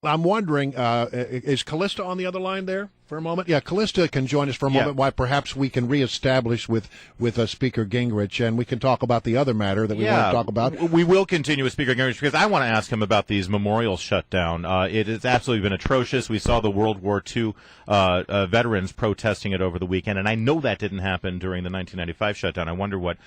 I'm wondering, is Callista on the other line there for a moment? Yeah, Callista can join us for a moment. Why perhaps we can reestablish with Speaker Gingrich, and we can talk about the other matter that we want to talk about. We will continue with Speaker Gingrich because I want to ask him about these memorials shutdown. It has absolutely been atrocious. We saw the World War II veterans protesting it over the weekend, and I know that didn't happen during the 1995 shutdown. I wonder what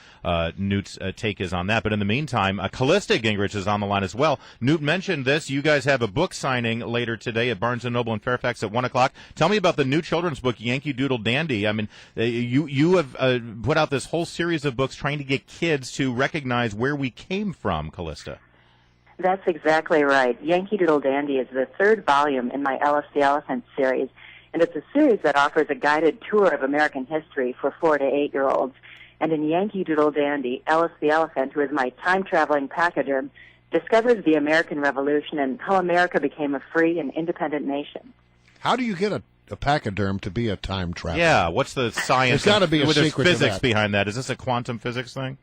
Newt's take is on that. But in the meantime, Callista Gingrich is on the line as well. Newt mentioned this. You guys have a book signing later today at Barnes & Noble in Fairfax at 1 o'clock. Tell me about the new children's book, Yankee Doodle Dandy. I mean, you have put out this whole series of books trying to get kids to recognize where we came from, Callista. That's exactly right. Yankee Doodle Dandy is the third volume in my Ellis the Elephant series, and it's a series that offers a guided tour of American history for 4 to 8-year-olds. And in Yankee Doodle Dandy, Ellis the Elephant, who is my time-traveling pachyderm, discovers the American Revolution and how America became a free and independent nation. How do you get a pachyderm to be a time traveler? Yeah, what's the science? There's got to be a secret There's physics to that. behind that. Is this a quantum physics thing?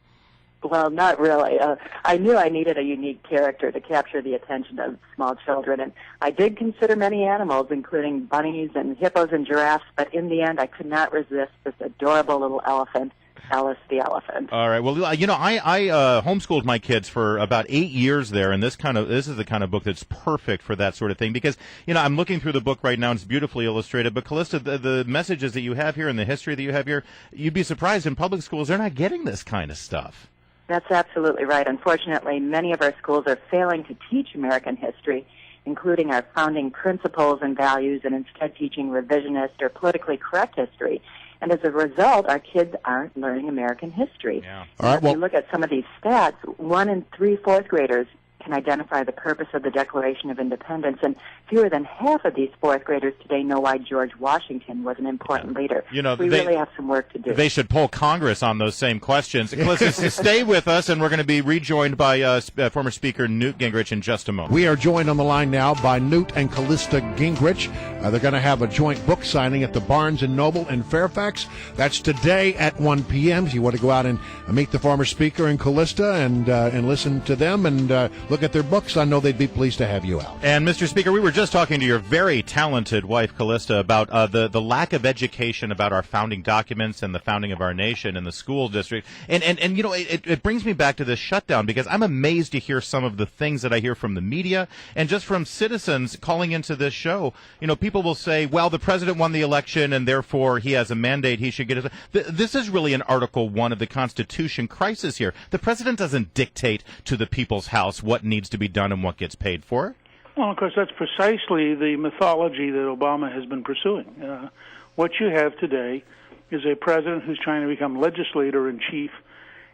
Well, not really. I knew I needed a unique character to capture the attention of small children, and I did consider many animals, including bunnies and hippos and giraffes, but in the end I could not resist this adorable little elephant, Ellis the Elephant. All right. Well, I homeschooled my kids for about 8 years there, and this is the kind of book that's perfect for that sort of thing because, I'm looking through the book right now and it's beautifully illustrated. But Callista, the messages that you have here and the history that you have here, you'd be surprised in public schools they're not getting this kind of stuff. That's absolutely right. Unfortunately, many of our schools are failing to teach American history, including our founding principles and values, and instead teaching revisionist or politically correct history. And as a result, our kids aren't learning American history. Yeah. All right, if you look at some of these stats, 1 in 3 fourth graders can identify the purpose of the Declaration of Independence, and fewer than half of these fourth graders today know why George Washington was an important leader. We really have some work to do. They should poll Congress on those same questions. Callista, stay with us, and we're going to be rejoined by former Speaker Newt Gingrich in just a moment. We are joined on the line now by Newt and Callista Gingrich. They're going to have a joint book signing at the Barnes & Noble in Fairfax. That's today at 1 p.m. If you want to go out and meet the former Speaker and Callista and listen to them and look at their books, I know they'd be pleased to have you out. And, Mr. Speaker, we were just talking to your very talented wife, Callista, about the lack of education about our founding documents and the founding of our nation and the school district. And it brings me back to this shutdown because I'm amazed to hear some of the things that I hear from the media and just from citizens calling into this show. People will say, well, the president won the election and therefore he has a mandate, he should get it. This is really an Article 1 of the Constitution crisis here. The president doesn't dictate to the people's house what needs to be done and what gets paid for. Well, of course, that's precisely the mythology that Obama has been pursuing. What you have today is a president who's trying to become legislator in chief,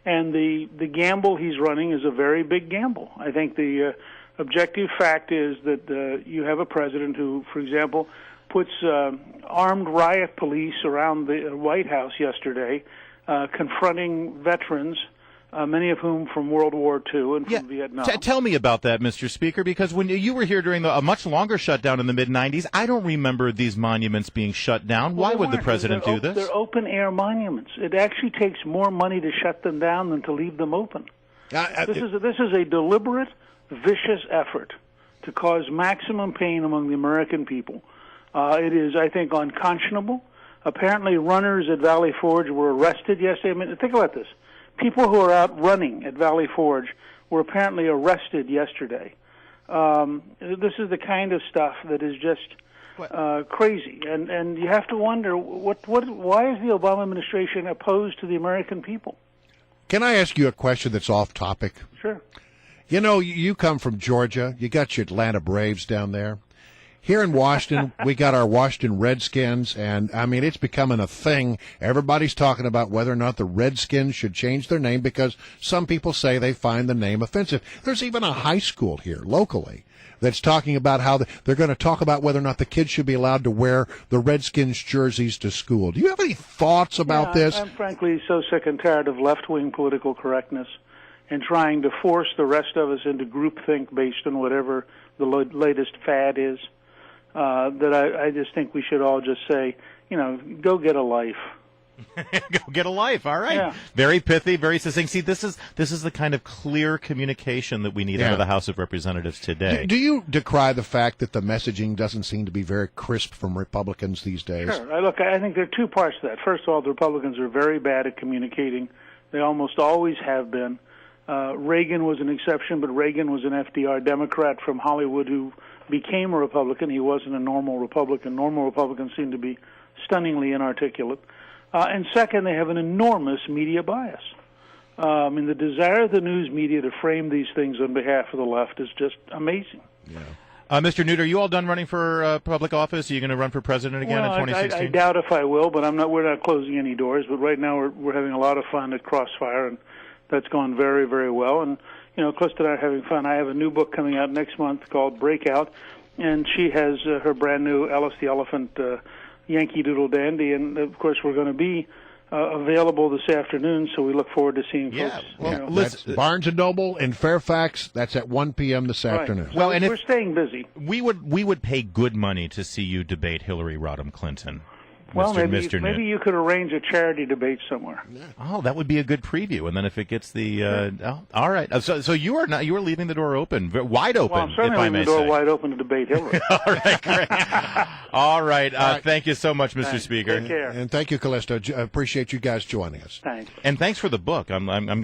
and the gamble he's running is a very big gamble. I think the objective fact is that you have a president who, for example, puts armed riot police around the White House yesterday, confronting veterans, many of whom from World War II and from Vietnam. Tell me about that, Mr. Speaker, because when you were here during a much longer shutdown in the mid-'90s, I don't remember these monuments being shut down. Why would the president do this? They're open-air monuments. It actually takes more money to shut them down than to leave them open. This is a deliberate, vicious effort to cause maximum pain among the American people. It is, I think, unconscionable. Apparently, runners at Valley Forge were arrested yesterday. I mean, think about this. People who are out running at Valley Forge were apparently arrested yesterday. This is the kind of stuff that is just crazy, and you have to wonder why is the Obama administration opposed to the American people? Can I ask you a question that's off topic? Sure. You come from Georgia. You got your Atlanta Braves down there. Here in Washington, we got our Washington Redskins, and, I mean, it's becoming a thing. Everybody's talking about whether or not the Redskins should change their name because some people say they find the name offensive. There's even a high school here, locally, that's talking about how they're going to talk about whether or not the kids should be allowed to wear the Redskins jerseys to school. Do you have any thoughts about this? I'm frankly so sick and tired of left-wing political correctness and trying to force the rest of us into groupthink based on whatever the latest fad is. That I just think we should all just say, go get a life. Go get a life. All right. Yeah. Very pithy, very succinct. See, this is the kind of clear communication that we need out of the House of Representatives today. Do you decry the fact that the messaging doesn't seem to be very crisp from Republicans these days? Sure. I think there are two parts to that. First of all, the Republicans are very bad at communicating. They almost always have been. Reagan was an exception, but Reagan was an FDR Democrat from Hollywood who became a Republican. He wasn't a normal Republican. Normal Republicans seem to be stunningly inarticulate. And second, they have an enormous media bias. The desire of the news media to frame these things on behalf of the left is just amazing. Yeah. Mr. Newt, are you all done running for public office? Are you going to run for president again in 2016? I doubt if I will, but we're not closing any doors. But right now we're having a lot of fun at Crossfire, and that's gone very, very well. And, Callista and I are having fun. I have a new book coming out next month called Breakout, and she has her brand new Alice the Elephant Yankee Doodle Dandy, and of course we're going to be available this afternoon, so we look forward to seeing folks. Well, that's Barnes & Noble in Fairfax. That's at 1 p.m. this afternoon. Well, and we're staying busy. We would pay good money to see you debate Hillary Rodham Clinton. Well, Mr. maybe you could arrange a charity debate somewhere. Yeah. Oh, that would be a good preview. And then if it gets the all right. So you are leaving the door open, wide open. Well, I'm certainly leaving the door wide open to debate Hillary. All right, great. All right. Thank you so much, Mr. Speaker. Take care. And thank you, Callista. Appreciate you guys joining us. Thanks. And thanks for the book. I'm